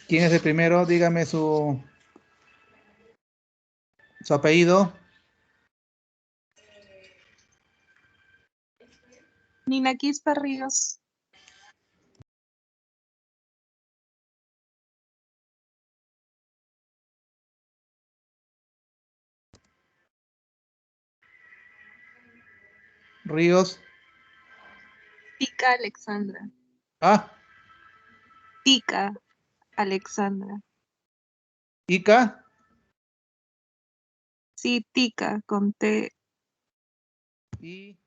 ¿Quién es el primero? Dígame su apellido. Nina Quispe Ríos. Ríos. Tica Alexandra. Ah, Tica Alexandra. Ica. Sí, Tica con T. Y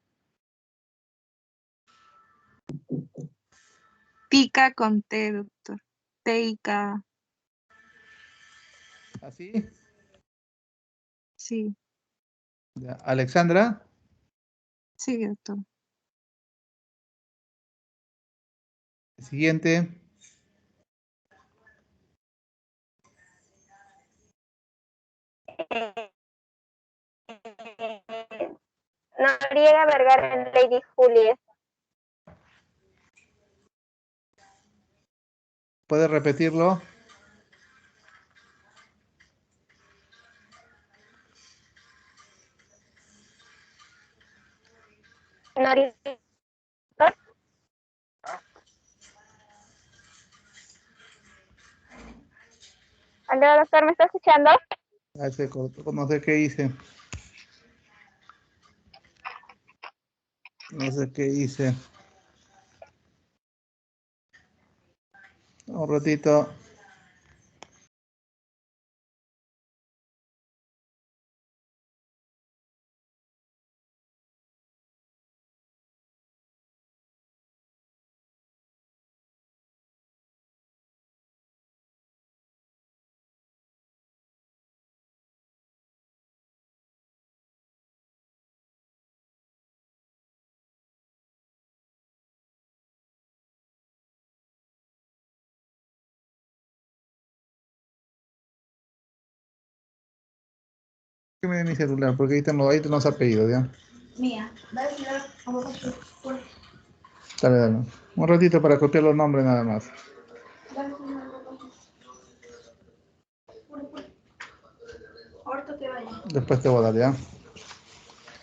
Tica con T, doctor. T-I-K. así. Sí, Ya, Alexandra. sí, doctor. Siguiente. Noriega Vergara en Lady Juliet. ¿Puede repetirlo? Noriega. Aló, doctor, ¿me está escuchando? Ah, se cortó, no sé qué hice. No sé qué hice. Un ratito. ¿Qué me da mi celular? Porque ahí tengo los apellidos, ¿ya? Mía, dale, Dale, dale. Un ratito para copiar los nombres nada más. ahorita te vaya. Después te voy a dar, ¿ya?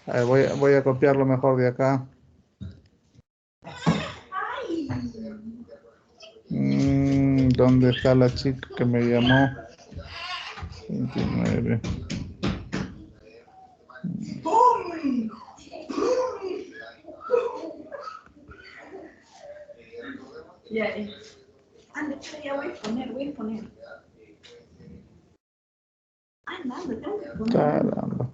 A ver, voy a copiar lo mejor de acá. ¿Dónde está la chica que me llamó? 29. Ya, anda, ya voy a poner. Anda, tengo que poner. Caramba.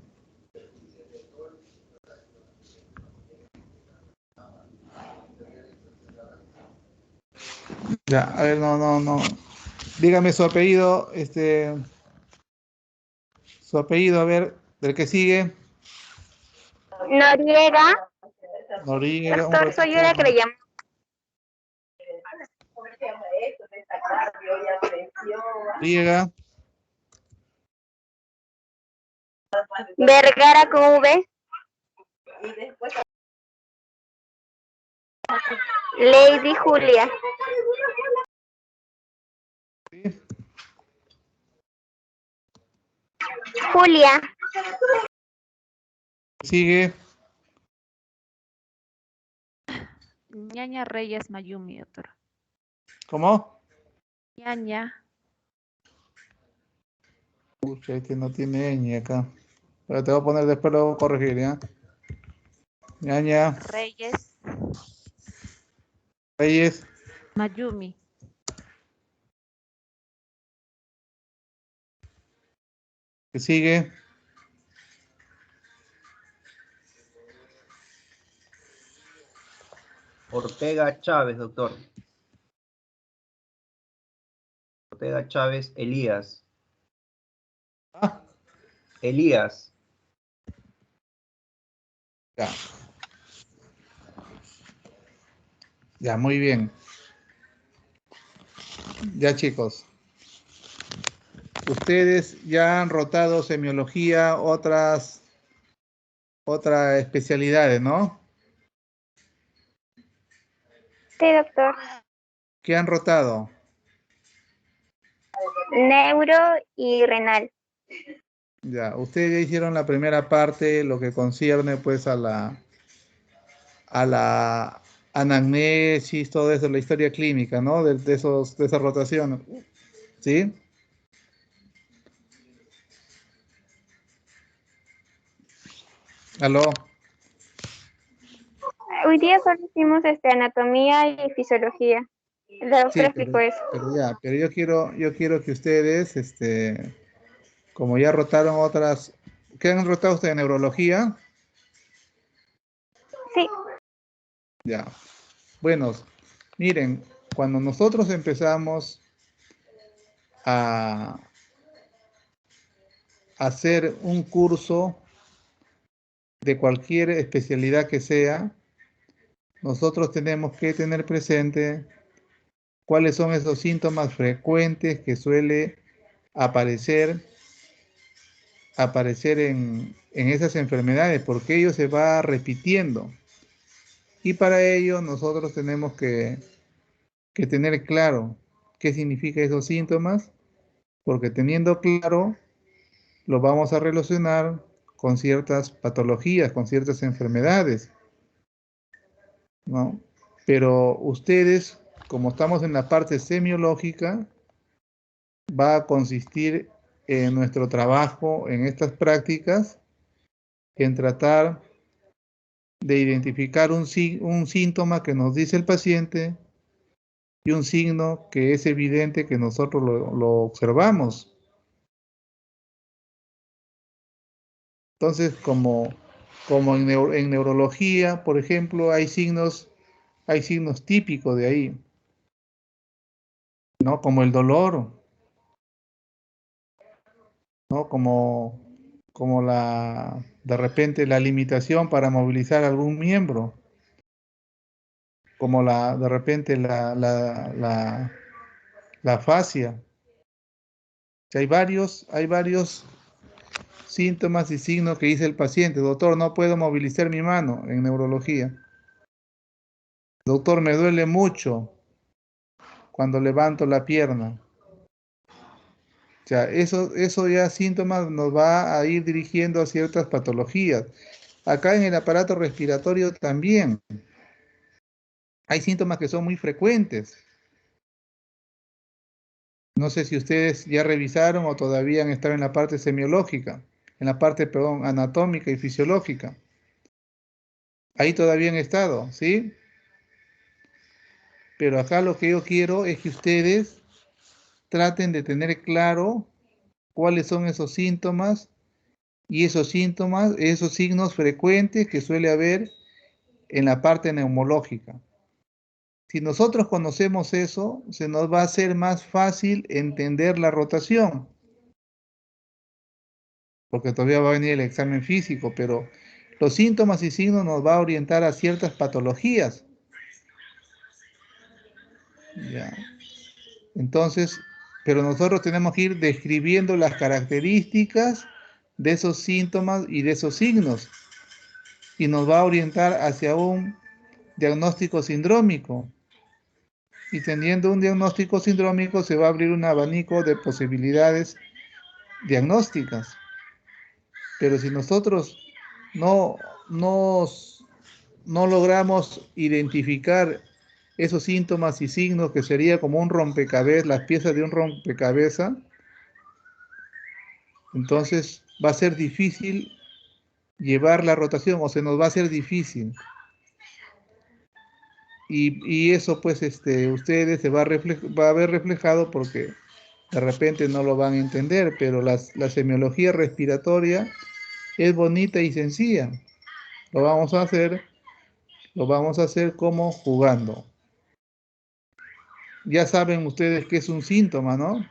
Ya, a ver, no. Dígame su apellido, su apellido, a ver, del que sigue. Noriega. Noriega, un Doctor, soy yo la ratito. que le llamo. Noriega, Vergara con V. Lady Julia. ¿sí? Julia. Sigue. Ñaña Reyes Mayumi, doctor. ¿Cómo? Ñaña. Pucha, este no tiene ñ acá. Pero te voy a poner después, lo voy a corregir, ¿ya? Ñaña Reyes Reyes. Mayumi. ¿Qué sigue? Ortega Chávez, doctor. Ortega Chávez Elías. Ah, Elías. ya. Ya, muy bien. Ya, chicos. Ustedes ya han rotado semiología, otras especialidades, ¿no? Sí, doctor. ¿Qué han rotado? neuro y renal. Ya, ustedes ya hicieron la primera parte, lo que concierne pues a la anamnesis, todo eso, la historia clínica, ¿no? De esa rotación, ¿sí? ¿Aló? Hoy día solo hicimos anatomía y fisiología. La Sí, doctora explicó eso. pero yo quiero que ustedes, como ya rotaron otras, ¿qué han rotado ustedes? ¿Neurología? Sí, Ya. Bueno, miren, cuando nosotros empezamos a hacer un curso de cualquier especialidad que sea, nosotros tenemos que tener presente cuáles son esos síntomas frecuentes que suele aparecer en esas enfermedades, porque ello se va repitiendo. Y para ello nosotros tenemos que tener claro qué significan esos síntomas, porque teniendo claro, lo vamos a relacionar con ciertas patologías, con ciertas enfermedades, ¿no? Pero ustedes, como estamos en la parte semiológica, va a consistir en nuestro trabajo, en estas prácticas, en tratar de identificar un síntoma que nos dice el paciente y un signo que es evidente que nosotros lo observamos. Entonces, como en neurología, por ejemplo, hay signos típicos de ahí, ¿no? Como el dolor, ¿no? Como de repente la limitación para movilizar algún miembro, como de repente la fascia. O sea, hay varios síntomas y signos que dice el paciente: doctor, no puedo movilizar mi mano, en neurología. Doctor, me duele mucho cuando levanto la pierna. O sea, eso ya síntomas nos va a ir dirigiendo a ciertas patologías. Acá en el aparato respiratorio también hay síntomas que son muy frecuentes. No sé si ustedes ya revisaron o todavía han estado en la parte semiológica, en la parte, perdón, anatómica y fisiológica. Ahí todavía han estado, ¿sí? Pero acá lo que yo quiero es que ustedes traten de tener claro cuáles son esos síntomas y esos signos frecuentes que suele haber en la parte neumológica. Si nosotros conocemos eso, se nos va a hacer más fácil entender la rotación, porque todavía va a venir el examen físico, pero los síntomas y signos nos va a orientar a ciertas patologías. Ya. Entonces, pero nosotros tenemos que ir describiendo las características de esos síntomas y de esos signos, y nos va a orientar hacia un diagnóstico sindrómico. Y teniendo un diagnóstico sindrómico se va a abrir un abanico de posibilidades diagnósticas. Pero si nosotros no, no logramos identificar esos síntomas y signos, que sería como un rompecabezas, las piezas de un rompecabezas, entonces va a ser difícil llevar la rotación, o se nos va a hacer difícil. Y eso pues ustedes se va a ver reflejado, porque de repente no lo van a entender, pero la semiología respiratoria es bonita y sencilla. Lo vamos a hacer como jugando. Ya saben ustedes qué es un síntoma, ¿no?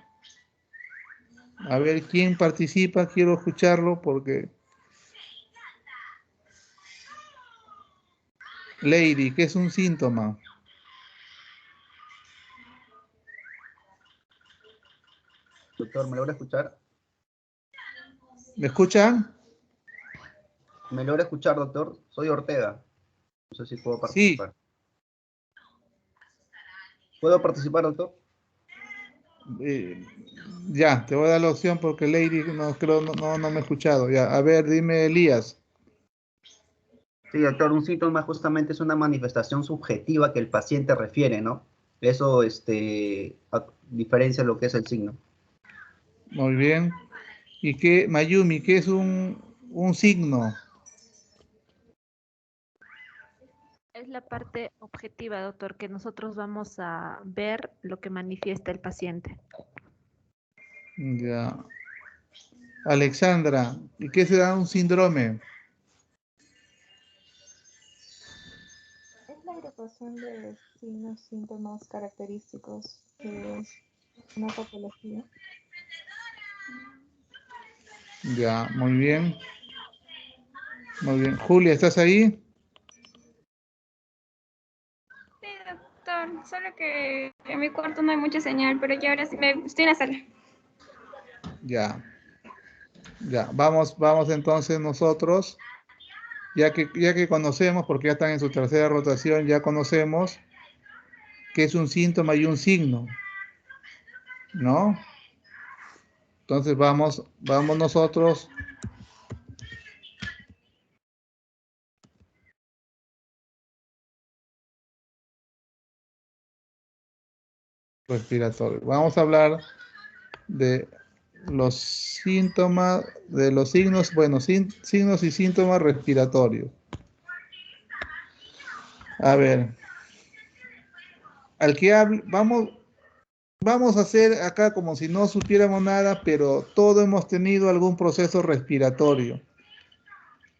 A ver quién participa, quiero escucharlo, porque Lady, ¿qué es un síntoma? Doctor, ¿me logra escuchar? ¿Me escuchan? ¿Me logra escuchar, doctor? Soy Ortega. No sé si puedo Sí, participar. ¿Puedo participar, doctor? eh, ya, te voy a dar la opción porque Lady no creo, no me he escuchado. Ya, a ver, dime, Elías. Sí, doctor, un síntoma justamente es una manifestación subjetiva que el paciente refiere, ¿no? Eso, diferencia lo que es el signo. Muy bien. ¿Y qué, Mayumi, qué es un signo? Es la parte objetiva, doctor, que nosotros vamos a ver lo que manifiesta el paciente. Ya. Alexandra, ¿y qué será un síndrome? Es la agrupación de signos, síntomas característicos de una patología. Ya, muy bien. Muy bien. Julia, ¿estás ahí? Sí, doctor, solo que en mi cuarto no hay mucha señal, pero ya ahora sí estoy en la sala. Ya. Ya, vamos entonces nosotros, ya que conocemos, porque ya están en su tercera rotación, ya conocemos qué es un síntoma y un signo, ¿no? Entonces vamos nosotros. Respiratorio. Vamos a hablar de los síntomas, de los signos, bueno, signos y síntomas respiratorios. A ver, al que hable, vamos a hacer acá como si no supiéramos nada, pero todos hemos tenido algún proceso respiratorio,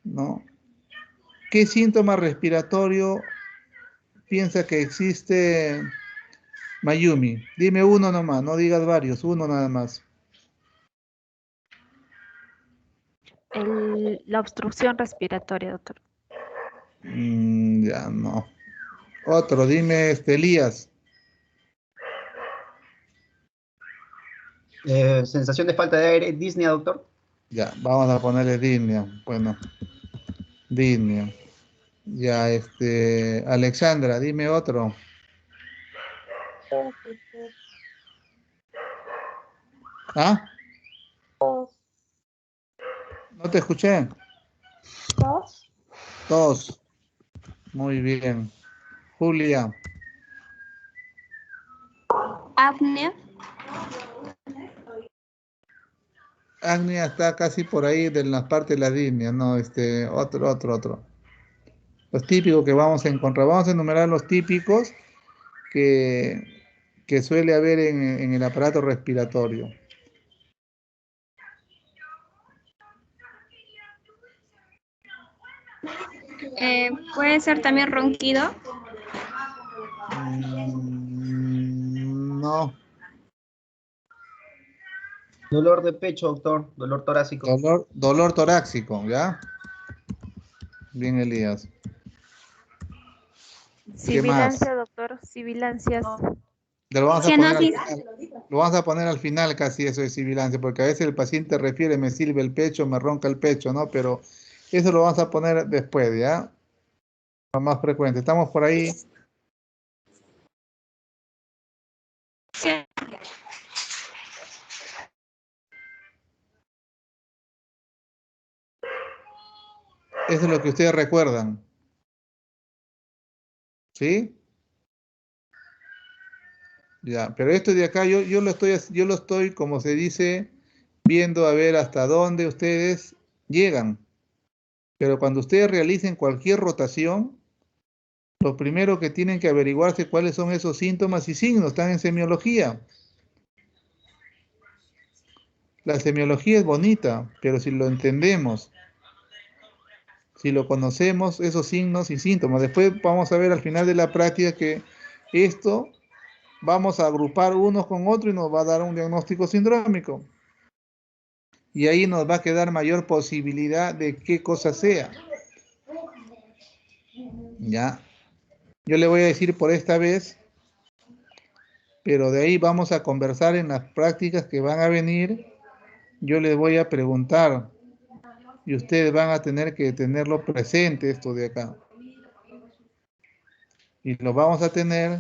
¿no? ¿Qué síntoma respiratorio piensa que existe, Mayumi? Dime uno nomás, no digas varios, uno nada más. La obstrucción respiratoria, doctor. Ya no. Otro, dime, Elías. Sensación de falta de aire, disnea, doctor. Ya, vamos a ponerle Disney. Bueno, Disney. Ya, Alexandra, dime otro. Tos, doctor, ¿Ah? tos, No te escuché. tos, Dos. Muy bien. Julia. Apnea. Agnia está casi por ahí de la parte de la Disney. No, otro. Los típicos que vamos a encontrar. Vamos a enumerar los típicos que, que suele haber en el aparato respiratorio. Puede ser también ronquido. No. Dolor de pecho, doctor. Dolor torácico. Dolor torácico, ¿ya? Bien, Elías. ¿Qué más? Sibilancia, doctor. Sibilancias. Lo vamos a poner al Cianosis. final. Lo vamos a poner al final casi eso de sibilancia, porque a veces el paciente refiere, me silba el pecho, me ronca el pecho, ¿no? Pero eso lo vamos a poner después, ¿ya? Lo más frecuente. Estamos por ahí. Eso es lo que ustedes recuerdan. ¿Sí? Ya, pero esto de acá yo lo estoy, como se dice, viendo a ver hasta dónde ustedes llegan. Pero cuando ustedes realicen cualquier rotación, lo primero que tienen que averiguarse cuáles son esos síntomas y signos, están en semiología. La semiología es bonita, pero si lo entendemos, si lo conocemos, esos signos y síntomas, después vamos a ver al final de la práctica que esto vamos a agrupar unos con otros y nos va a dar un diagnóstico sindrómico. Y ahí nos va a quedar mayor posibilidad de qué cosa sea. Ya. Yo le voy a decir por esta vez, pero de ahí vamos a conversar en las prácticas que van a venir. Yo les voy a preguntar y ustedes van a tener que tenerlo presente esto de acá. Y lo vamos a tener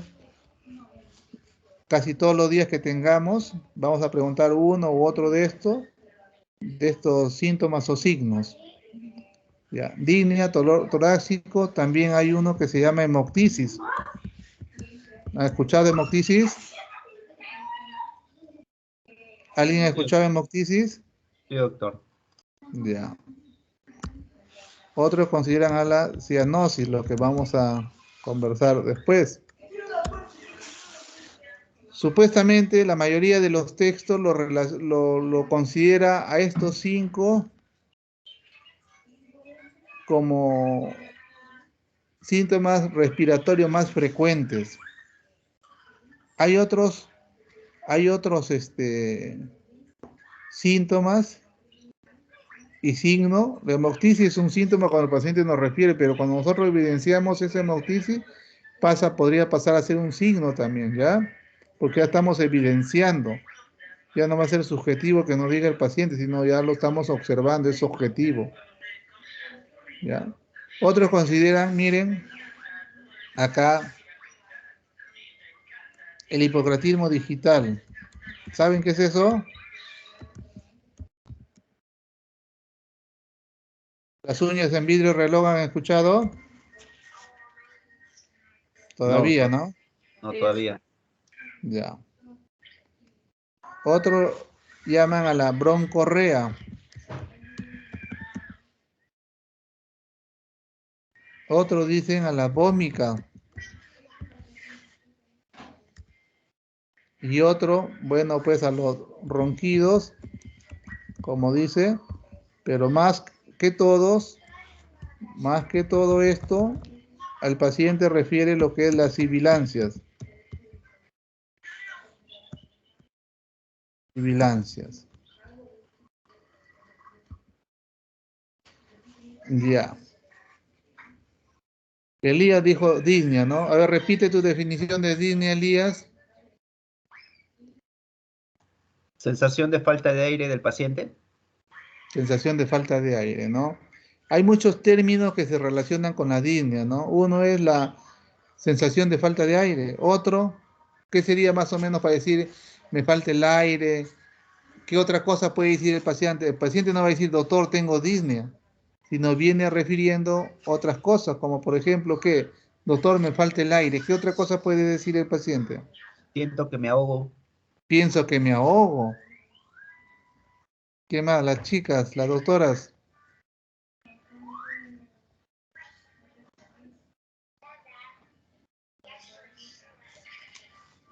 casi todos los días que tengamos, vamos a preguntar uno u otro de estos síntomas o signos. Ya. Disnea, dolor torácico, también hay uno que se llama hemoptisis. ¿Ha escuchado hemoptisis? ¿Alguien ha escuchado hemoptisis? Sí, doctor. Ya. Otros consideran a la cianosis, lo que vamos a conversar después. Supuestamente la mayoría de los textos lo considera a estos 5 como síntomas respiratorios más frecuentes. Hay otros síntomas y signo. La hemoptisis es un síntoma cuando el paciente nos refiere, pero cuando nosotros evidenciamos esa hemoptisis, podría pasar a ser un signo también, ¿ya? Porque ya estamos evidenciando. Ya no va a ser subjetivo que nos diga el paciente, sino ya lo estamos observando, es objetivo. ¿Ya? Otros consideran, miren, acá, el hipocratismo digital. ¿Saben qué es eso? Las uñas en vidrio reloj, ¿han escuchado? Todavía, ¿no? No, todavía. Ya. Otro llaman a la broncorrea. Otros dicen a la vómica. Y otro, bueno, pues a los ronquidos, como dice, pero más que todo esto, al paciente refiere lo que es las sibilancias. Sibilancias. Ya. Elías dijo disnea, ¿no? A ver, repite tu definición de disnea, Elías. ¿Sensación de falta de aire del paciente? Sensación de falta de aire, ¿no? Hay muchos términos que se relacionan con la disnea, ¿no? Uno es la sensación de falta de aire. Otro, ¿qué sería más o menos para decir me falta el aire? ¿Qué otra cosa puede decir el paciente? El paciente no va a decir, doctor, tengo disnea, sino viene refiriendo otras cosas, como por ejemplo, ¿qué? Doctor, me falta el aire. ¿Qué otra cosa puede decir el paciente? Siento que me ahogo. Pienso que me ahogo. ¿Qué más? Las chicas, las doctoras.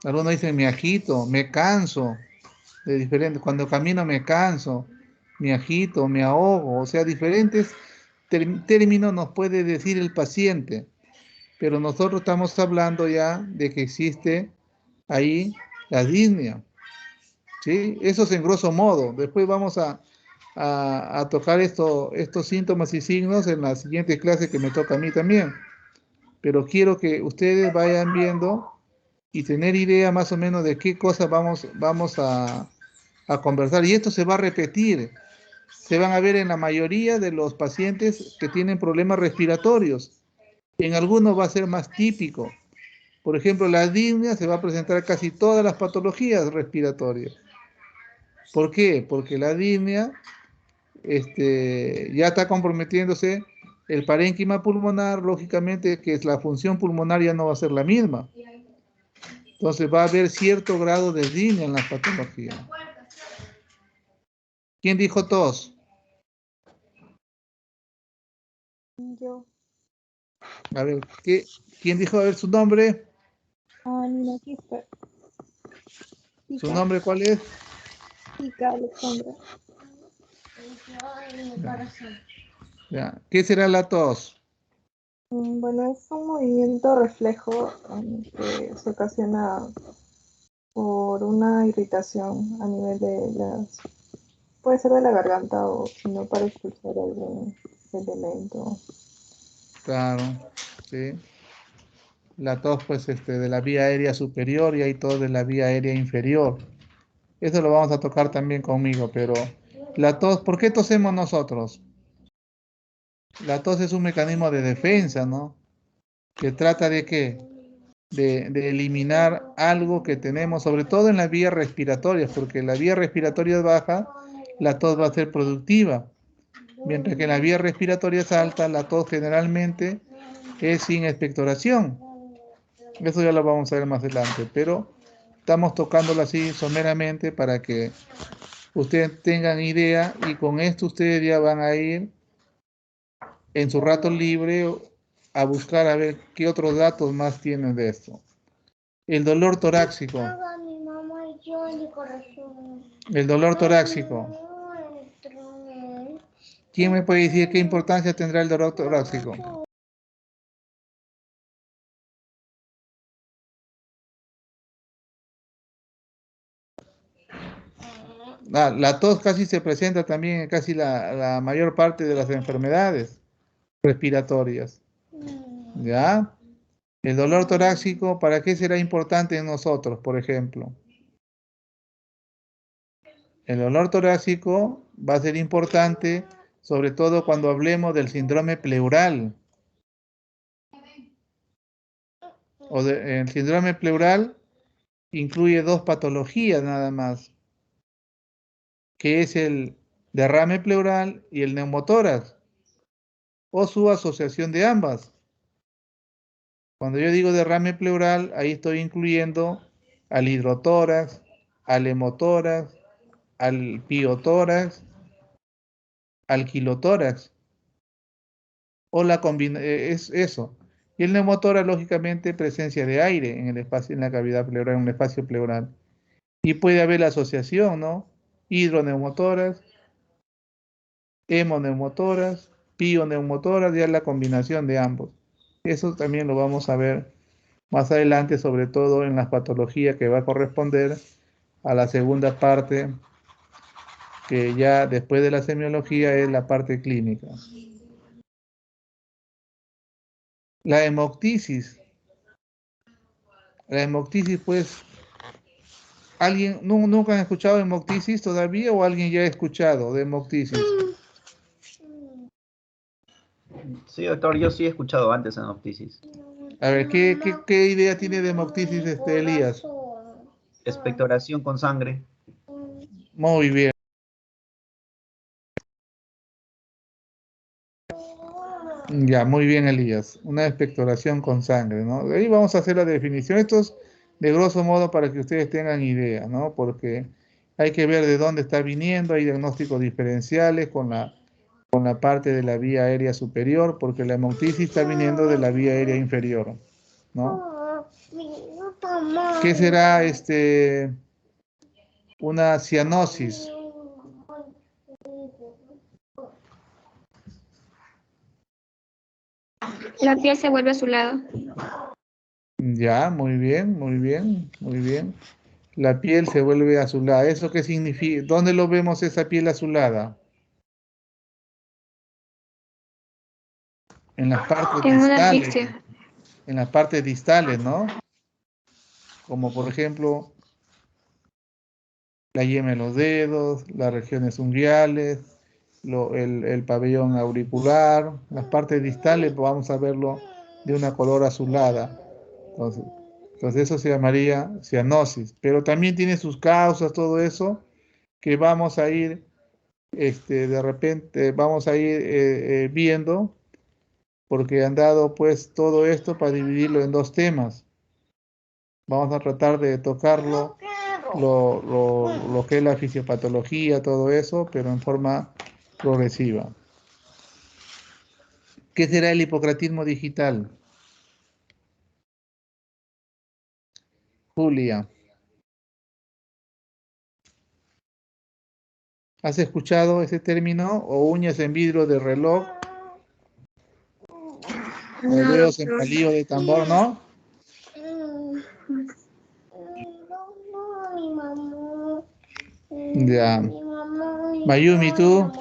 Algunos dicen me agito, me canso, de diferente. Cuando camino me canso, me agito, me ahogo. O sea, diferentes términos nos puede decir el paciente. Pero nosotros estamos hablando ya de que existe ahí la disnea. ¿Sí? Eso es en grosso modo. Después vamos a tocar estos síntomas y signos en la siguiente clase que me toca a mí también. Pero quiero que ustedes vayan viendo y tener idea más o menos de qué cosas vamos a conversar. Y esto se va a repetir. Se van a ver en la mayoría de los pacientes que tienen problemas respiratorios. En algunos va a ser más típico. Por ejemplo, la disnea se va a presentar casi todas las patologías respiratorias. ¿Por qué? Porque la disnea ya está comprometiéndose el parénquima pulmonar, lógicamente que la función pulmonar ya no va a ser la misma. Entonces va a haber cierto grado de disnea en la patología. ¿Quién dijo tos? Yo. A ver, ¿quién dijo a ver su nombre? Nina Quispe. ¿Su nombre cuál es? Chica Alexandra. Ya. ¿Qué será la tos? Bueno, es un movimiento reflejo que se ocasiona por una irritación a nivel de las... Puede ser de la garganta o si no para expulsar algún elemento. Claro, sí. La tos, pues, de la vía aérea superior y hay tos de la vía aérea inferior. Eso lo vamos a tocar también conmigo, pero la tos, ¿por qué tosemos nosotros? La tos es un mecanismo de defensa, ¿no? Que trata de ¿qué? de eliminar algo que tenemos, sobre todo en las vías respiratorias, porque la vía respiratoria baja, la tos va a ser productiva, mientras que en la vía respiratoria alta, la tos generalmente es sin expectoración. Eso ya lo vamos a ver más adelante, pero estamos tocándolo así someramente para que ustedes tengan idea, y con esto ustedes ya van a ir en su rato libre a buscar a ver qué otros datos más tienen de esto. El dolor torácico. El dolor torácico. ¿Quién me puede decir qué importancia tendrá el dolor torácico? La tos casi se presenta también en casi la mayor parte de las enfermedades respiratorias. ¿Ya? El dolor torácico, ¿para qué será importante en nosotros, por ejemplo? El dolor torácico va a ser importante, sobre todo cuando hablemos del síndrome pleural. El síndrome pleural incluye dos patologías nada más, que es el derrame pleural y el neumotórax, o su asociación de ambas. Cuando yo digo derrame pleural, ahí estoy incluyendo al hidrotórax, al hemotórax, al piotórax, al quilotórax, o la es eso. Y el neumotórax, lógicamente, presencia de aire en el espacio, en la cavidad pleural, en un espacio pleural. Y puede haber la asociación, ¿no? Hidroneumotórax, hemoneumotórax, pioneumotórax, ya la combinación de ambos. Eso también lo vamos a ver más adelante, sobre todo en las patologías que va a corresponder a la segunda parte, que ya después de la semiología es la parte clínica. La hemoptisis. La hemoptisis, pues, ¿alguien nunca han escuchado de hemoptisis todavía, o alguien ya ha escuchado de hemoptisis? Sí, doctor, yo sí he escuchado antes hemoptisis. A ver, ¿qué idea tiene de hemoptisis, Elías? Expectoración con sangre. Muy bien. Ya, muy bien, Elías. Una expectoración con sangre, ¿no? De ahí vamos a hacer la definición. Esto es de grosso modo para que ustedes tengan idea, ¿no? Porque hay que ver de dónde está viniendo. Hay diagnósticos diferenciales con la parte de la vía aérea superior, porque la hemoptisis está viniendo de la vía aérea inferior, ¿no? ¿Qué será una cianosis? La piel se vuelve azulada. Ya, muy bien, muy bien, muy bien. La piel se vuelve azulada. ¿Eso qué significa? ¿Dónde lo vemos esa piel azulada? En las partes En una distales. asfixia. En las partes distales, ¿no? Como por ejemplo la yema de los dedos, las regiones unguiales, el pabellón auricular, las partes distales vamos a verlo de una color azulada. Entonces eso se llamaría cianosis, pero también tiene sus causas, todo eso, que vamos a ir, de repente, vamos a ir viendo, porque han dado pues todo esto para dividirlo en dos temas. Vamos a tratar de tocarlo, lo que es la fisiopatología, todo eso, pero en forma progresiva. ¿Qué será el hipocratismo digital? Julia. ¿Has escuchado ese término? ¿O uñas en vidrio de reloj? ¿O dedos en palillo de tambor, no? Ya. Mayumi, ¿tú?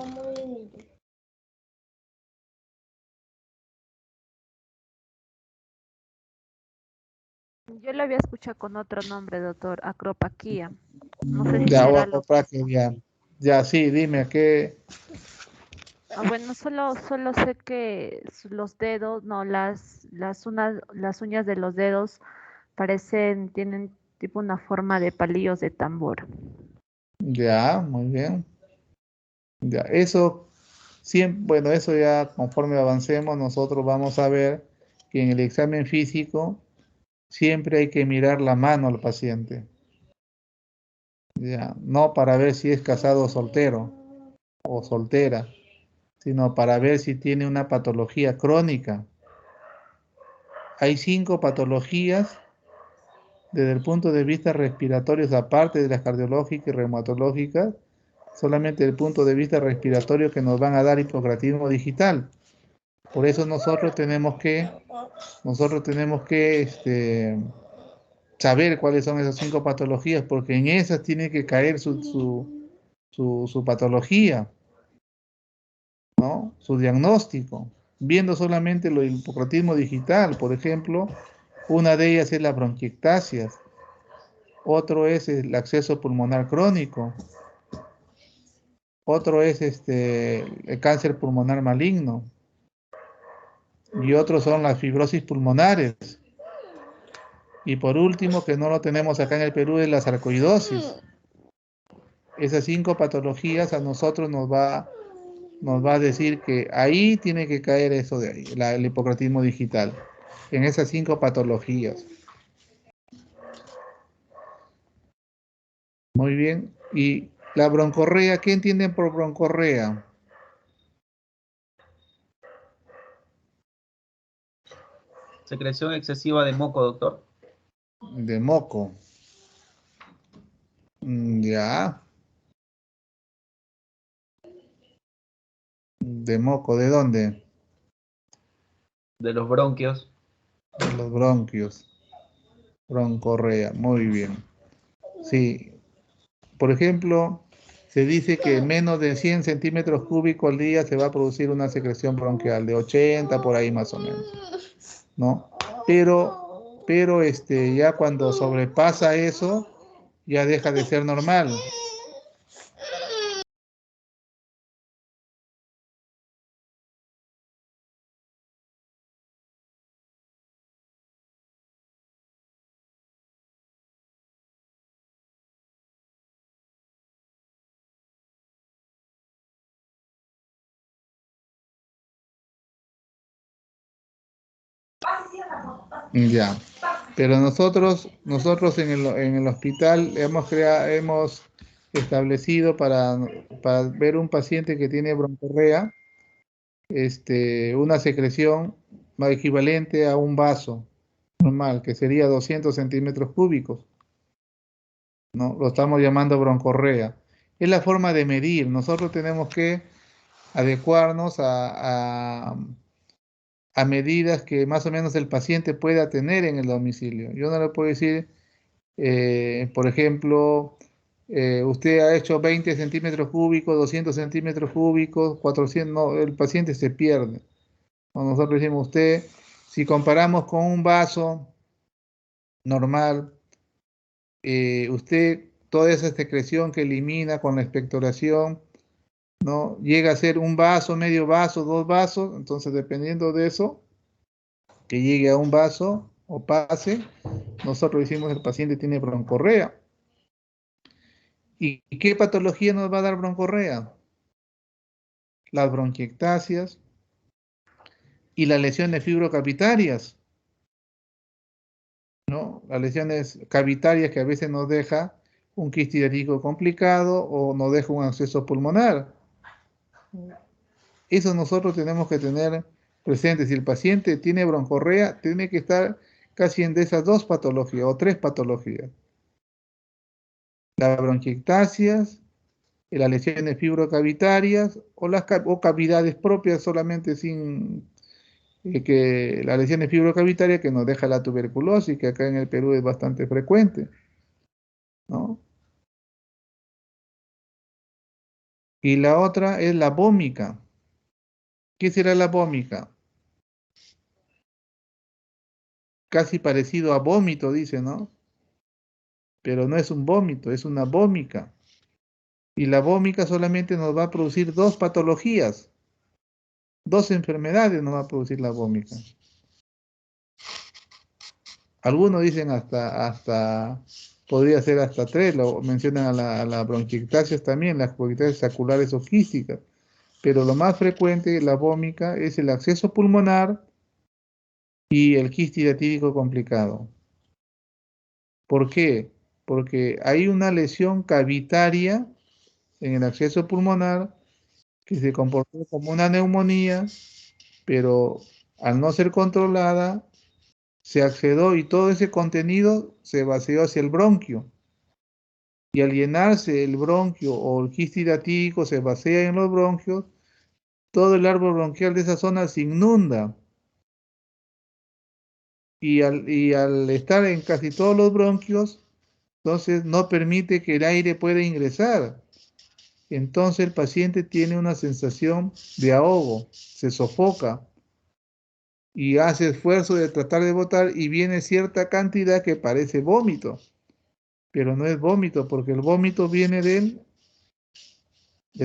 Yo lo había escuchado con otro nombre, doctor, acropaquía. No sé si Ya, será lo práctica, ya. Ya, sí, dime, ¿qué? Bueno, solo sé que los dedos, no, las uñas de los dedos Parecen, tienen tipo una forma de palillos de tambor. Ya, muy bien. Ya, eso siempre, bueno, eso ya conforme avancemos, nosotros vamos a ver que en el examen físico siempre hay que mirar la mano al paciente. Ya, no para ver si es casado o soltero o soltera, sino para ver si tiene una patología crónica. Hay 5 patologías desde el punto de vista respiratorio, aparte de las cardiológicas y reumatológicas, solamente desde el punto de vista respiratorio que nos van a dar hipocratismo digital. Por eso nosotros tenemos que saber cuáles son esas 5 patologías, porque en esas tiene que caer su patología, ¿no? Su diagnóstico. Viendo solamente el hipocratismo digital, por ejemplo, una de ellas es la bronquiectasia, otro es el acceso pulmonar crónico, otro es el cáncer pulmonar maligno, y otros son las fibrosis pulmonares. Y por último, que no lo tenemos acá en el Perú, es la sarcoidosis. Esas 5 patologías a nosotros nos va a decir que ahí tiene que caer eso de ahí, el hipocratismo digital, en esas 5 patologías. Muy bien. Y la broncorrea, ¿qué entienden por broncorrea? Secreción excesiva de moco, doctor. De moco. Ya. De moco, ¿de dónde? De los bronquios. De los bronquios. Broncorrea, muy bien. Sí. Por ejemplo, se dice que en menos de 100 centímetros cúbicos al día se va a producir una secreción bronquial, de 80 por ahí más o menos, ¿no? Pero ya cuando sobrepasa eso, ya deja de ser normal. Ya. Pero nosotros en el hospital hemos establecido para ver un paciente que tiene broncorrea, una secreción equivalente a un vaso normal, que sería 200 centímetros cúbicos, ¿no? Lo estamos llamando broncorrea. Es la forma de medir. Nosotros tenemos que adecuarnos a medidas que más o menos el paciente pueda tener en el domicilio. Yo no le puedo decir, por ejemplo, usted ha hecho 20 centímetros cúbicos, 200 centímetros cúbicos, 400, no, el paciente se pierde. Nosotros decimos, usted, si comparamos con un vaso normal, usted toda esa secreción que elimina con la expectoración, ¿no? Llega a ser un vaso, medio vaso, 2 vasos, entonces dependiendo de eso, que llegue a un vaso o pase, nosotros decimos el paciente tiene broncorrea. ¿Y qué patología nos va a dar broncorrea? Las bronquiectasias y las lesiones fibrocapitarias, ¿no? Las lesiones cavitarias que a veces nos deja un quiste hidrático complicado o nos deja un absceso pulmonar. Eso nosotros tenemos que tener presente. Si el paciente tiene broncorrea, tiene que estar casi en de esas 2 patologías o 3 patologías. Las bronquiectasias, las lesiones fibrocavitarias o cavidades propias solamente sin que las lesiones fibrocavitarias que nos deja la tuberculosis, que acá en el Perú es bastante frecuente, ¿no? Y la otra es la vómica. ¿Qué será la vómica? Casi parecido a vómito, dice, ¿no? Pero no es un vómito, es una vómica. Y la vómica solamente nos va a producir 2 patologías, 2 enfermedades nos va a producir la vómica. Algunos dicen hasta podría ser hasta 3, lo mencionan a la bronquiectasias también, las bronquiectasias saculares o quísticas. Pero lo más frecuente, la vómica, es el acceso pulmonar y el quiste hidatídico complicado. ¿Por qué? Porque hay una lesión cavitaria en el acceso pulmonar que se comportó como una neumonía, pero al no ser controlada, se accedió y todo ese contenido se vació hacia el bronquio. Y al llenarse el bronquio o el quiste hidatídico se vacía en los bronquios, todo el árbol bronquial de esa zona se inunda. Y al estar en casi todos los bronquios, entonces no permite que el aire pueda ingresar. Entonces el paciente tiene una sensación de ahogo, se sofoca y hace esfuerzo de tratar de botar y viene cierta cantidad que parece vómito, pero no es vómito porque el vómito viene de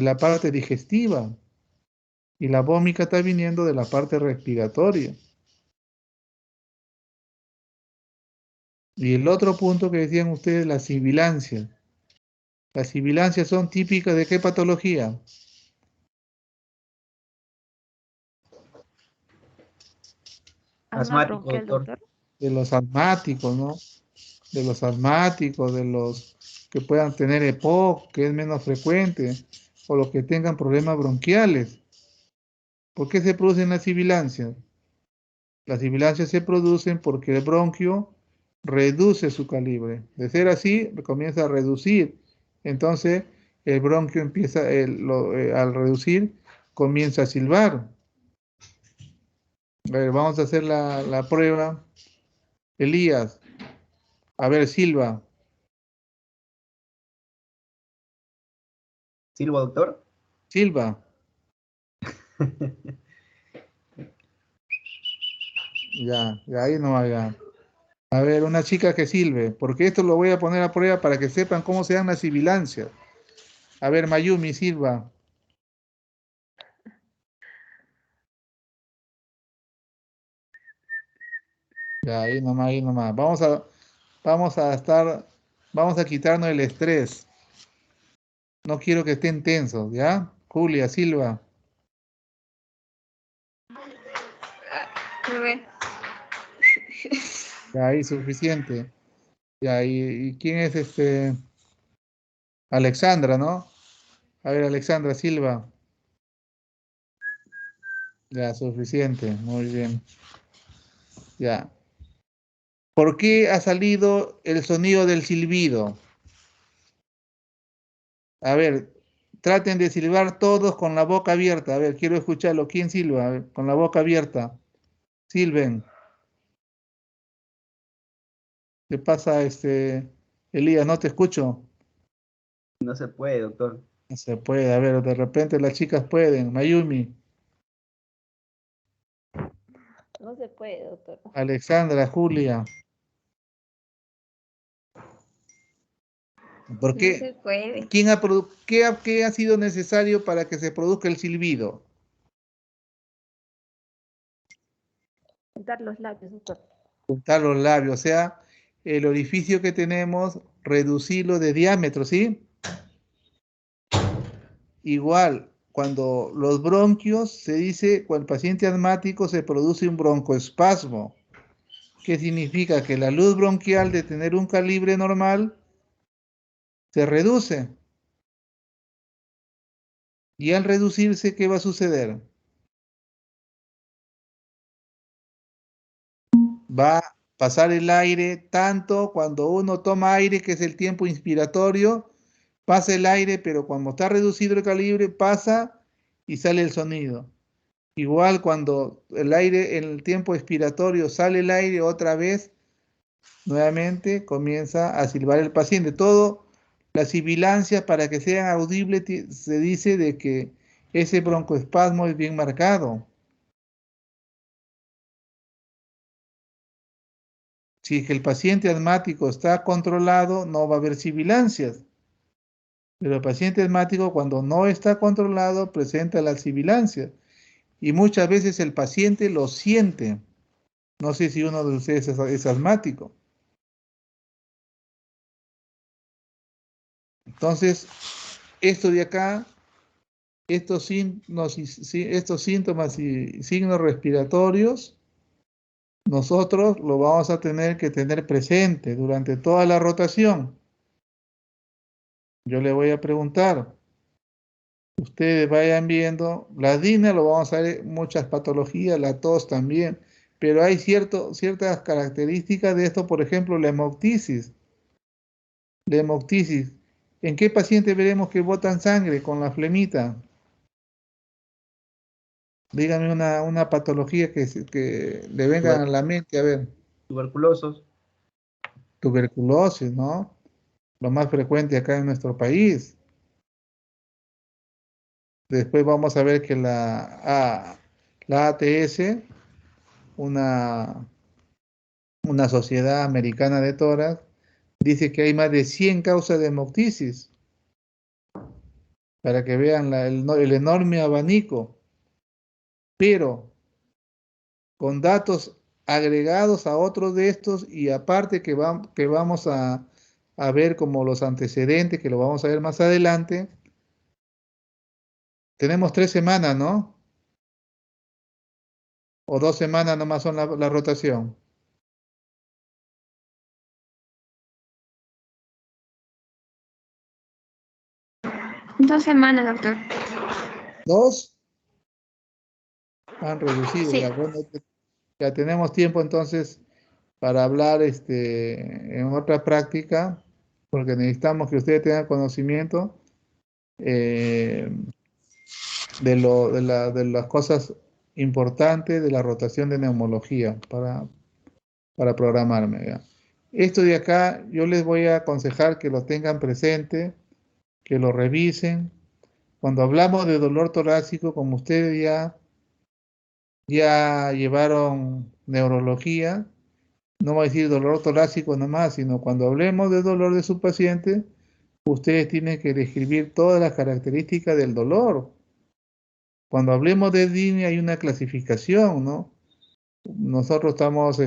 la parte digestiva y la vómica está viniendo de la parte respiratoria. Y el otro punto que decían ustedes, la sibilancia. Las sibilancias son típicas de qué patología? Asma Asmático, bronquial, doctor. doctor. De los asmáticos, ¿no? De los asmáticos, de los que puedan tener EPOC, que es menos frecuente, o los que tengan problemas bronquiales. ¿Por qué se producen las sibilancias? Las sibilancias se producen porque el bronquio reduce su calibre. De ser así, comienza a reducir. Entonces, el bronquio empieza, al reducir, comienza a silbar. A ver, vamos a hacer la prueba. Elías, a ver, silba. ¿Silbo, doctor? Silba. Ya, ahí no vaya. A ver, una chica que silbe, porque esto lo voy a poner a prueba para que sepan cómo se dan las sibilancias. A ver, Mayumi, silba. Ya, ahí nomás, ahí nomás. Vamos a quitarnos el estrés. No quiero que estén tensos, ¿ya? Julia, Silva. A ver. Ya, ahí suficiente. Ya, ¿y quién es este? Alexandra, ¿no? A ver, Alexandra, Silva. Ya, suficiente. Muy bien. Ya. ¿Por qué ha salido el sonido del silbido? A ver, traten de silbar todos con la boca abierta. A ver, quiero escucharlo. ¿Quién silba? A ver, con la boca abierta. Silben. ¿Qué pasa, Elías? No te escucho. No se puede, doctor. No se puede. A ver, de repente las chicas pueden. Mayumi, No se puede, doctor. Alexandra, Julia. ¿Por No qué? se puede. ¿Qué ha sido necesario para que se produzca el silbido? Juntar los labios, doctor. Juntar los labios, o sea, el orificio que tenemos, reducirlo de diámetro, ¿sí? Igual, cuando los bronquios, se dice, cuando el paciente asmático se produce un broncoespasmo, que significa que la luz bronquial de tener un calibre normal se reduce. Y al reducirse, ¿qué va a suceder? Va a pasar el aire tanto cuando uno toma aire, que es el tiempo inspiratorio, pasa el aire, pero cuando está reducido el calibre, pasa y sale el sonido. Igual cuando el aire, en el tiempo expiratorio, sale el aire otra vez, nuevamente comienza a silbar el paciente. Todo, las sibilancias, para que sean audibles, se dice de que ese broncoespasmo es bien marcado. Si es que el paciente asmático está controlado, no va a haber sibilancias. Pero el paciente asmático, cuando no está controlado, presenta las sibilancias. Y muchas veces el paciente lo siente. No sé si uno de ustedes es asmático. Entonces, esto de acá, estos síntomas y signos respiratorios, nosotros lo vamos a tener que tener presente durante toda la rotación. Yo le voy a preguntar, ustedes vayan viendo, la DINA lo vamos a ver, muchas patologías, la tos también, pero hay ciertas características de esto, por ejemplo, la hemoptisis. La hemoptisis. ¿En qué paciente veremos que botan sangre con la flemita? Dígame una patología que le venga a la mente, a ver. Tuberculosos. Tuberculosis, ¿no? Lo más frecuente acá en nuestro país. Después vamos a ver que la ATS, una sociedad americana de tórax, dice que hay más de 100 causas de hemoptisis, para que vean el enorme abanico, pero con datos agregados a otros de estos y aparte que vamos a ver como los antecedentes, que lo vamos a ver más adelante. Tenemos 3 semanas, ¿no? O 2 semanas nomás son la rotación. 2 semanas, doctor. 2 han reducido. Sí. Ya, bueno, ya tenemos tiempo entonces para hablar en otra práctica, porque necesitamos que ustedes tengan conocimiento de las cosas importantes de la rotación de neumología para programarme. ¿Ya? Esto de acá yo les voy a aconsejar que lo tengan presente, que lo revisen. Cuando hablamos de dolor torácico, como ustedes ya llevaron neurología, no voy a decir dolor torácico nomás, sino cuando hablemos del dolor de su paciente, ustedes tienen que describir todas las características del dolor. Cuando hablemos de DINE hay una clasificación, ¿no? Nosotros estamos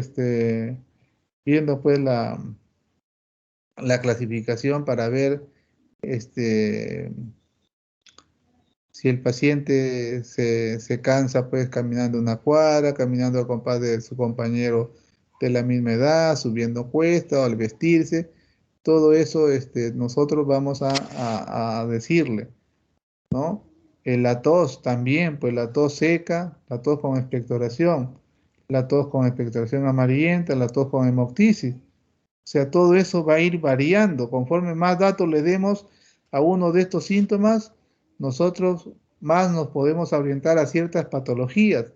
viendo pues la clasificación para ver si el paciente se cansa pues caminando una cuadra, caminando al compás de su compañero de la misma edad, subiendo cuesta o al vestirse. Todo eso nosotros vamos a decirle, ¿no? La tos también, pues la tos seca, la tos con expectoración, la tos con expectoración amarillenta, la tos con hemoptisis. O sea, todo eso va a ir variando. Conforme más datos le demos a uno de estos síntomas, nosotros más nos podemos orientar a ciertas patologías.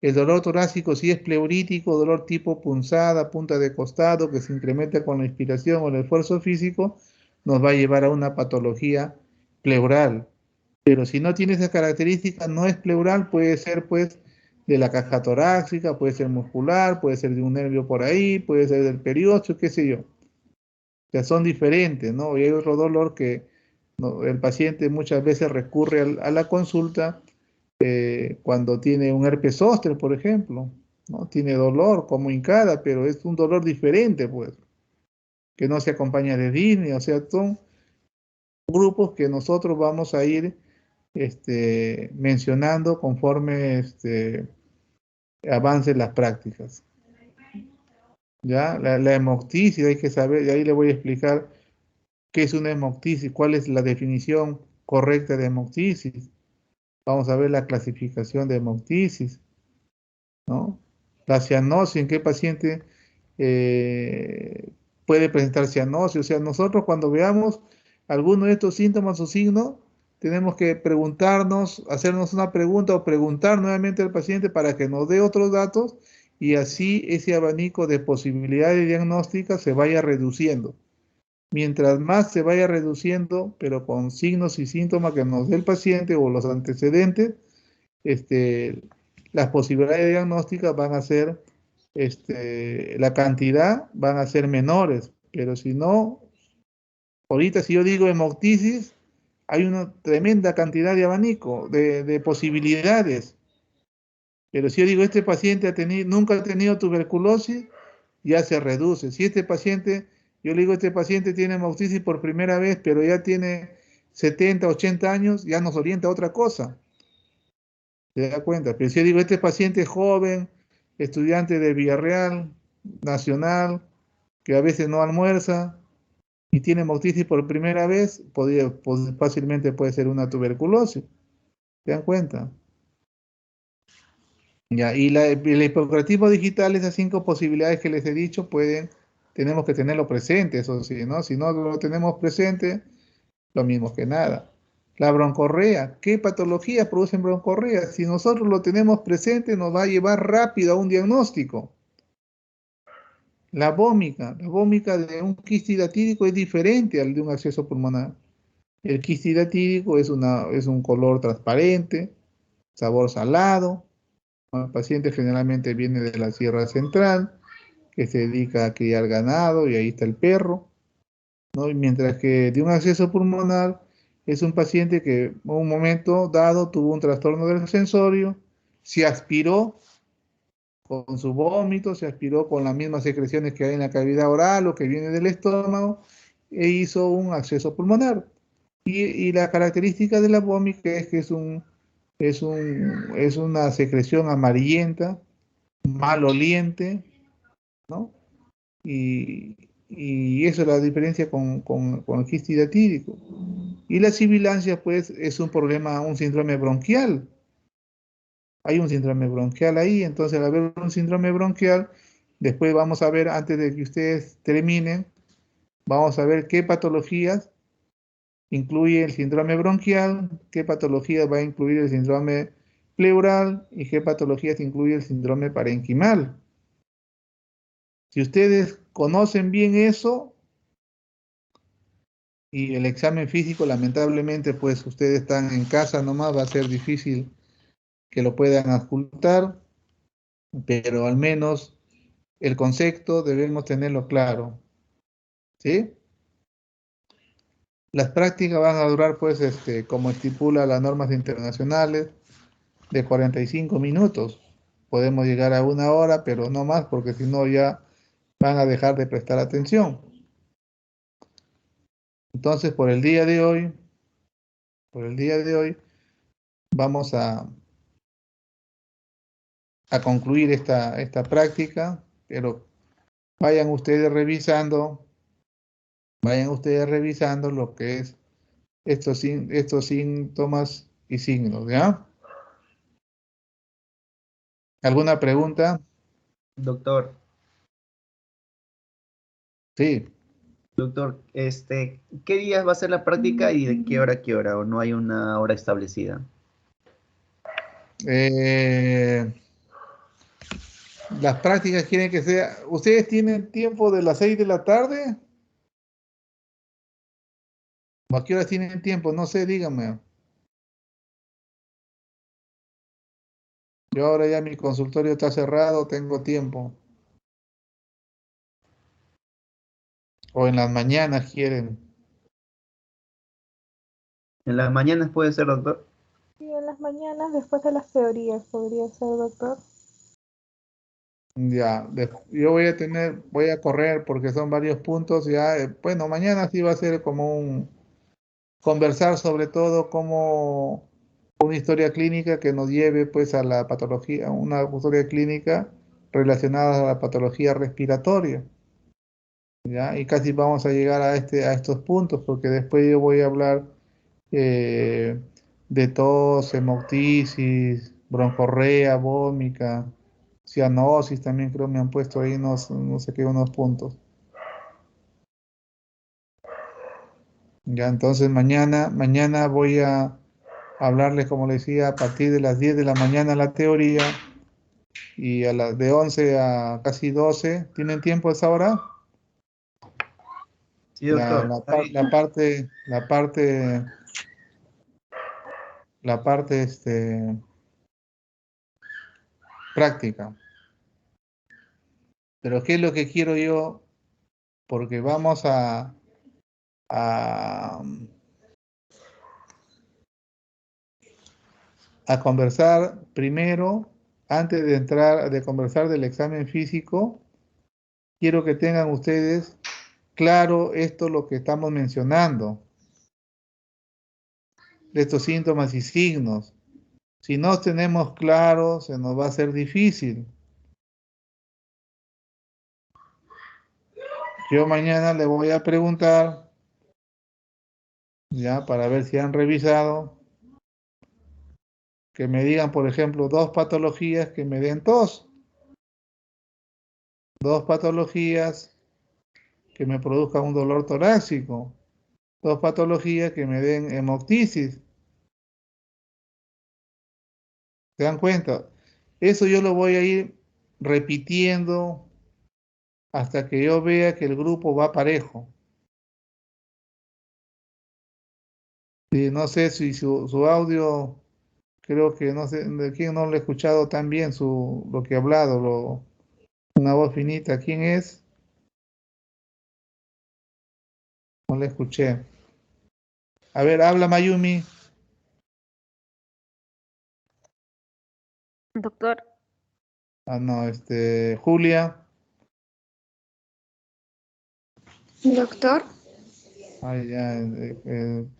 El dolor torácico, si es pleurítico, dolor tipo punzada, punta de costado, que se incrementa con la inspiración o el esfuerzo físico, nos va a llevar a una patología pleural. Pero si no tiene esa característica, no es pleural, puede ser pues de la caja torácica, puede ser muscular, puede ser de un nervio por ahí, puede ser del periósteo, qué sé yo. O sea, son diferentes, ¿no? Y hay otro dolor que el paciente muchas veces recurre a la consulta cuando tiene un herpes zóster, por ejemplo, ¿no? Tiene dolor como hincada, pero es un dolor diferente, pues, que no se acompaña de disney, o sea, son grupos que nosotros vamos a ir mencionando conforme avancen las prácticas. ¿Ya? La hemoptisis, hay que saber, y ahí le voy a explicar qué es una hemoptisis, cuál es la definición correcta de hemoptisis. Vamos a ver la clasificación de hemoptisis, ¿no? La cianosis, en qué paciente puede presentar cianosis. O sea, nosotros cuando veamos alguno de estos síntomas o signos, tenemos que preguntarnos, hacernos una pregunta o preguntar nuevamente al paciente para que nos dé otros datos y así ese abanico de posibilidades diagnósticas se vaya reduciendo. Mientras más se vaya reduciendo, pero con signos y síntomas que nos dé el paciente o los antecedentes, las posibilidades diagnósticas van a ser, la cantidad van a ser menores, pero si no, ahorita si yo digo hemoptisis, hay una tremenda cantidad de abanico, de posibilidades. Pero si yo digo, este paciente nunca ha tenido tuberculosis, ya se reduce. Si este paciente, yo le digo, este paciente tiene hemoptisis por primera vez, pero ya tiene 70, 80 años, ya nos orienta a otra cosa. ¿Se da cuenta? Pero si yo digo, este paciente joven, estudiante de Villarreal, Nacional, que a veces no almuerza y tiene hemoptisis por primera vez, fácilmente puede ser una tuberculosis. ¿Se dan cuenta? Ya, y el hipocratismo digital, esas 5 posibilidades que les he dicho, tenemos que tenerlo presente, eso sí, ¿no? Si no lo tenemos presente, lo mismo que nada. La broncorrea, ¿qué patologías producen broncorrea? Si nosotros lo tenemos presente, nos va a llevar rápido a un diagnóstico. La vómica de un quiste hidatídico es diferente al de un absceso pulmonar. El quiste hidatídico es un color transparente, sabor salado. El paciente generalmente viene de la Sierra Central, que se dedica a criar ganado y ahí está el perro, ¿no? Y mientras que de un absceso pulmonar es un paciente que en un momento dado tuvo un trastorno del sensorio, se aspiró con su vómito, se aspiró con las mismas secreciones que hay en la cavidad oral o que viene del estómago e hizo un absceso pulmonar. Y la característica de la vómita es que es una secreción amarillenta, maloliente, ¿no? Y eso es la diferencia con el quiste hidatídico. Y la sibilancia, pues, es un problema, un síndrome bronquial. Hay un síndrome bronquial ahí, entonces al haber un síndrome bronquial, después vamos a ver, antes de que ustedes terminen, vamos a ver qué patologías incluye el síndrome bronquial, qué patologías va a incluir el síndrome pleural y qué patologías incluye el síndrome parenquimal. Si ustedes conocen bien eso y el examen físico, lamentablemente, pues ustedes están en casa nomás, va a ser difícil que lo puedan ocultar, pero al menos el concepto debemos tenerlo claro, ¿sí? Las prácticas van a durar, pues, como estipula las normas internacionales, de 45 minutos. Podemos llegar a 1 hora, pero no más, porque si no ya van a dejar de prestar atención. Entonces, por el día de hoy, vamos a concluir esta práctica, pero vayan ustedes revisando lo que es estos síntomas y signos, ¿ya? ¿Alguna pregunta? Doctor, Sí. doctor, ¿qué días va a ser la práctica y de qué hora a qué hora? ¿O no hay una hora establecida? Las prácticas quieren que sea. ¿Ustedes tienen tiempo de las 6 de la tarde? ¿O a qué horas tienen tiempo? No sé, díganme. Yo ahora ya mi consultorio está cerrado, tengo tiempo. O en las mañanas quieren. ¿En las mañanas puede ser, doctor? Y en las mañanas, después de las teorías, podría ser, doctor. Ya, yo voy a correr porque son varios puntos ya. Bueno, mañana sí va a ser como conversar sobre todo como una historia clínica que nos lleve pues a la patología, una historia clínica relacionada a la patología respiratoria. ¿Ya? Y casi vamos a llegar a estos puntos, porque después yo voy a hablar eh, de tos, hemoptisis, broncorrea, vómica, cianosis, también creo me han puesto ahí no sé qué, unos puntos. Ya, entonces mañana voy a hablarles, como les decía, a partir de las 10 de la mañana la teoría y a las de 11 a casi 12. ¿Tienen tiempo a esa hora? Sí, doctor. La parte práctica. Pero ¿qué es lo que quiero yo? Porque vamos a, a conversar primero antes de entrar, de conversar del examen físico, quiero que tengan ustedes claro esto lo que estamos mencionando, de estos síntomas y signos. Si no tenemos claro, se nos va a hacer difícil. Yo mañana le voy a preguntar, ya, para ver si han revisado, que me digan, por ejemplo, 2 patologías que me den tos, 2 patologías que me produzcan un dolor torácico, 2 patologías que me den hemoptisis. ¿Se dan cuenta? Eso yo lo voy a ir repitiendo hasta que yo vea que el grupo va parejo. Y no sé si su audio, creo que no sé de quién no lo he escuchado tan bien lo que ha hablado, una voz finita. ¿Quién es? No le escuché. A ver, habla Mayumi. Doctor, Ah, no, Julia. Doctor, Ay, ya,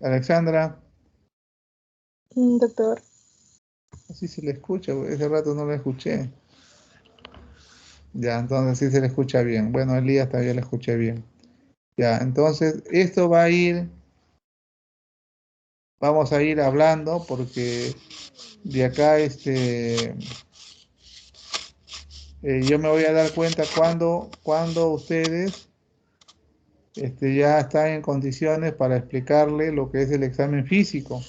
Alexandra. Doctor. Sí se le escucha, ese rato no le escuché. Ya, entonces sí se le escucha bien. Bueno, Elías todavía le escuché bien. Ya, entonces esto va a ir, vamos a ir hablando porque de acá yo me voy a dar cuenta cuando ustedes ya están en condiciones para explicarle lo que es el examen físico.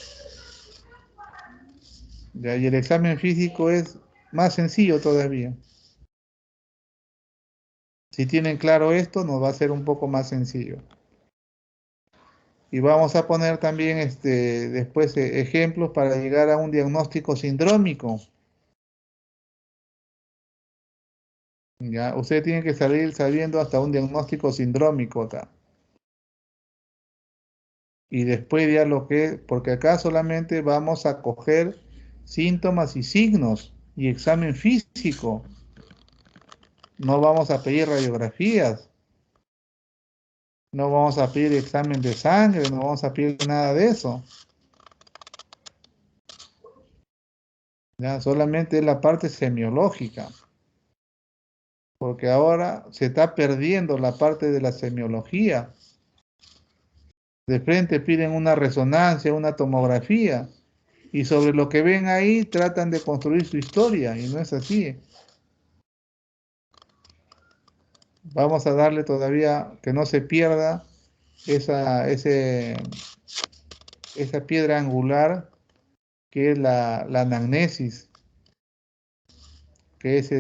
Ya, y el examen físico es más sencillo todavía. Si tienen claro esto, nos va a ser un poco más sencillo. Y vamos a poner también después ejemplos para llegar a un diagnóstico sindrómico. Ya, usted tiene que salir sabiendo hasta un diagnóstico sindrómico acá. Y después ya porque acá solamente vamos a coger síntomas y signos y examen físico. No vamos a pedir radiografías, no vamos a pedir examen de sangre, no vamos a pedir nada de eso. Ya, solamente es la parte semiológica. Porque ahora se está perdiendo la parte de la semiología. De frente piden una resonancia, una tomografía, y sobre lo que ven ahí tratan de construir su historia, y no es así. Vamos a darle todavía que no se pierda esa piedra angular que es la anamnesis, que es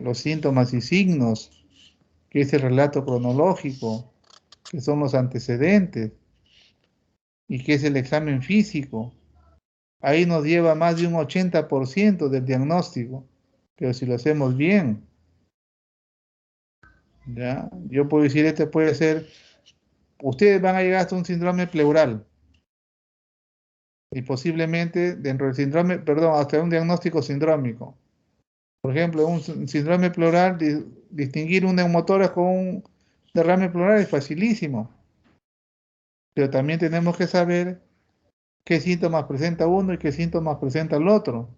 los síntomas y signos, que es el relato cronológico, que son los antecedentes, y que es el examen físico. Ahí nos lleva más de un 80% del diagnóstico, pero si lo hacemos bien, ¿ya? Yo puedo decir, puede ser, ustedes van a llegar hasta un síndrome pleural, y posiblemente dentro del síndrome, perdón, hasta un diagnóstico sindrómico. Por ejemplo, un síndrome pleural, distinguir un neumotórax con un derrame pleural es facilísimo, pero también tenemos que saber qué síntomas presenta uno y qué síntomas presenta el otro.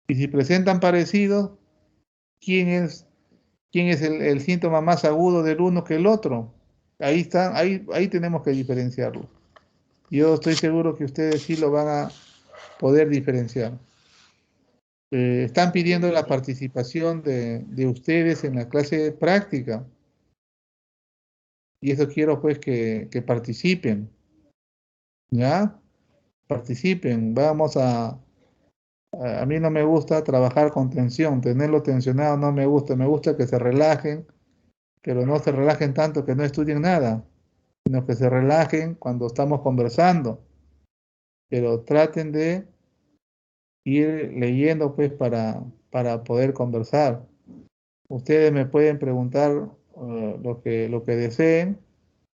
Y si presentan parecidos, ¿quién es el síntoma más agudo del uno que el otro? Ahí está, ahí tenemos que diferenciarlo. Yo estoy seguro que ustedes sí lo van a poder diferenciar. Están pidiendo la participación de ustedes en la clase práctica. Y eso quiero pues que participen. ¿Ya? Participen. A mí no me gusta trabajar con tensión. Tenerlo tensionado no me gusta. Me gusta que se relajen, pero no se relajen tanto que no estudien nada, sino que se relajen cuando estamos conversando, pero traten de ir leyendo pues para poder conversar. Ustedes me pueden preguntar lo que deseen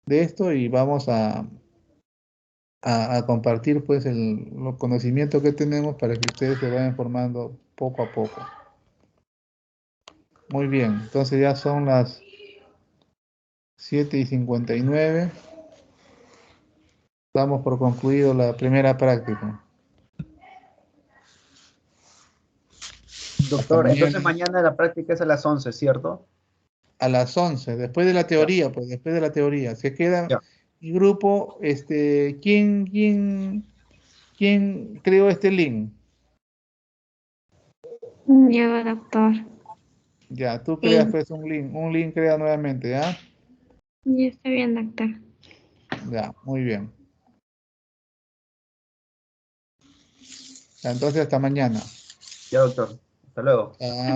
de esto y vamos a compartir pues los conocimientos que tenemos para que ustedes se vayan formando poco a poco. Muy bien, entonces ya son las 7:59. Damos por concluido la primera práctica. Doctor, entonces mañana. mañana la práctica es a las 11, ¿cierto? A las 11, después de la teoría, pues después de la teoría. Se queda Ya. mi grupo, ¿quién creó este link? Yo, doctor. Ya, tú Sí. creas pues un link crea nuevamente, ¿ya? Ya está bien, doctor. Ya, muy bien. Ya, entonces hasta mañana. Ya, doctor. Hasta luego. Chao.